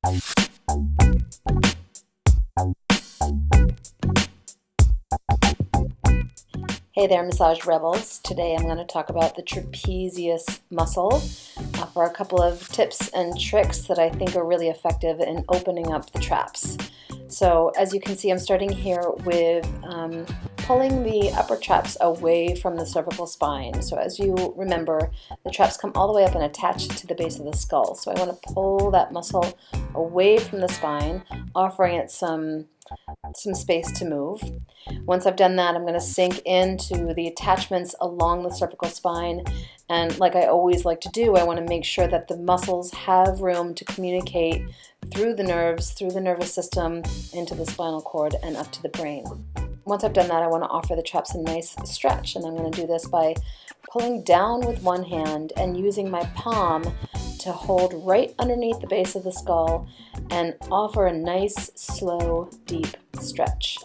Hey there, massage rebels. Today I'm going to talk about the trapezius muscle, for a couple of tips and tricks that I think are really effective in opening up the traps. So as you can see, I'm starting here with pulling the upper traps away from the cervical spine. So as you remember, the traps come all the way up and attach to the base of the skull. So I want to pull that muscle away from the spine, offering it some space to move. Once I've done that, I'm going to sink into the attachments along the cervical spine, and like I always like to do, I want to make sure that the muscles have room to communicate through the nerves, through the nervous system, into the spinal cord and up to the brain. Once I've done that, I want to offer the traps a nice stretch, and I'm going to do this by pulling down with one hand and using my palm to hold right underneath the base of the skull and offer a nice, slow, deep stretch.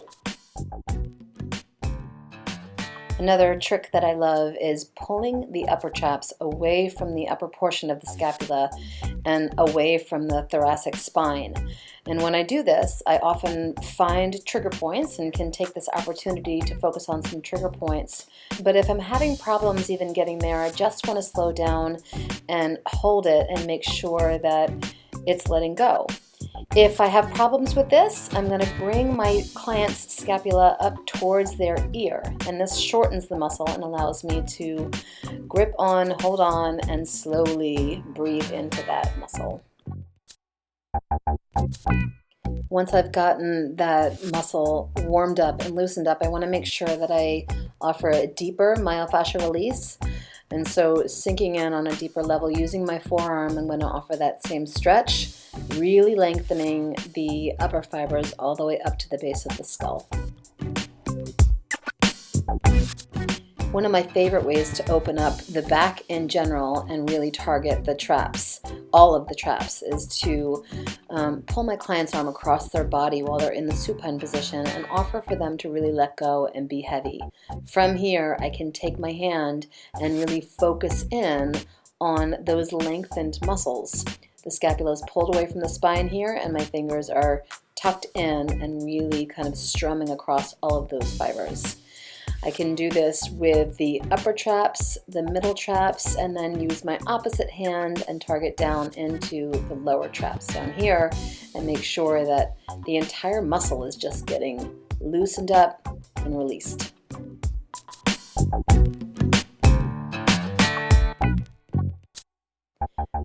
Another trick that I love is pulling the upper traps away from the upper portion of the scapula and away from the thoracic spine. And when I do this, I often find trigger points and can take this opportunity to focus on some trigger points. But if I'm having problems even getting there, I just want to slow down and hold it and make sure that it's letting go. If I have problems with this, I'm going to bring my client's scapula up towards their ear, and this shortens the muscle and allows me to grip on, hold on, and slowly breathe into that muscle. Once I've gotten that muscle warmed up and loosened up, I want to make sure that I offer a deeper myofascial release. And so sinking in on a deeper level, using my forearm, I'm going to offer that same stretch, really lengthening the upper fibers all the way up to the base of the skull. One of my favorite ways to open up the back in general and really target the traps, all of the traps, is to pull my client's arm across their body while they're in the supine position and offer for them to really let go and be heavy. From here, I can take my hand and really focus in on those lengthened muscles. The scapula is pulled away from the spine here, and my fingers are tucked in and really kind of strumming across all of those fibers. I can do this with the upper traps, the middle traps, and then use my opposite hand and target down into the lower traps down here and make sure that the entire muscle is just getting loosened up and released.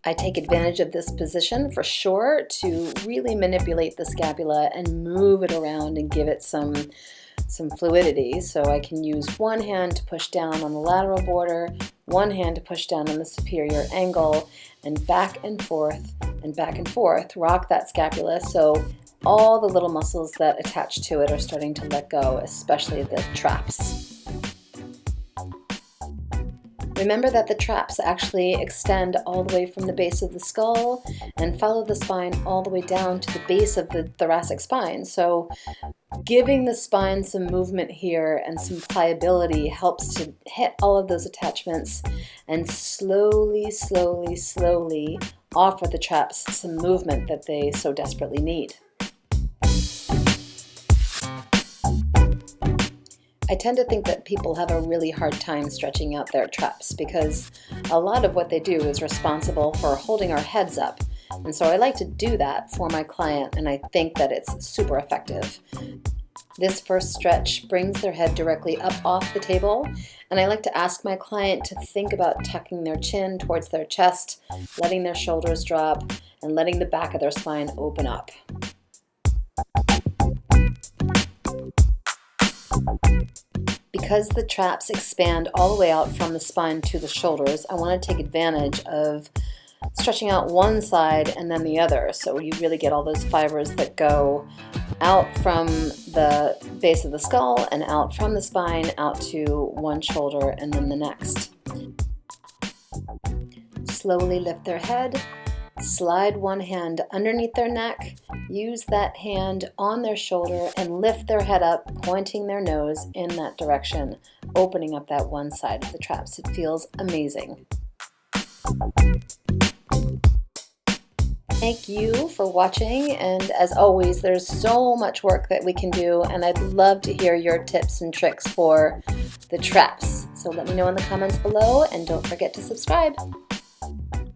I take advantage of this position for sure to really manipulate the scapula and move it around and give it some fluidity. So I can use one hand to push down on the lateral border, one hand to push down on the superior angle, and back and forth, rock that scapula so all the little muscles that attach to it are starting to let go, especially the traps. Remember that the traps actually extend all the way from the base of the skull and follow the spine all the way down to the base of the thoracic spine. So giving the spine some movement here and some pliability helps to hit all of those attachments and slowly, slowly, slowly offer the traps some movement that they so desperately need. I tend to think that people have a really hard time stretching out their traps because a lot of what they do is responsible for holding our heads up. And so I like to do that for my client, and I think that it's super effective. This first stretch brings their head directly up off the table, and I like to ask my client to think about tucking their chin towards their chest, letting their shoulders drop, and letting the back of their spine open up. Because the traps expand all the way out from the spine to the shoulders, I want to take advantage of stretching out one side and then the other, so you really get all those fibers that go out from the base of the skull and out from the spine out to one shoulder and then the next. Slowly lift their head, slide one hand underneath their neck, use that hand on their shoulder and lift their head up, pointing their nose in that direction, opening up that one side of the traps. It feels amazing. thank you for watching, and as always, there's so much work that we can do, and I'd love to hear your tips and tricks for the traps. So let me know in the comments below, and don't forget to subscribe.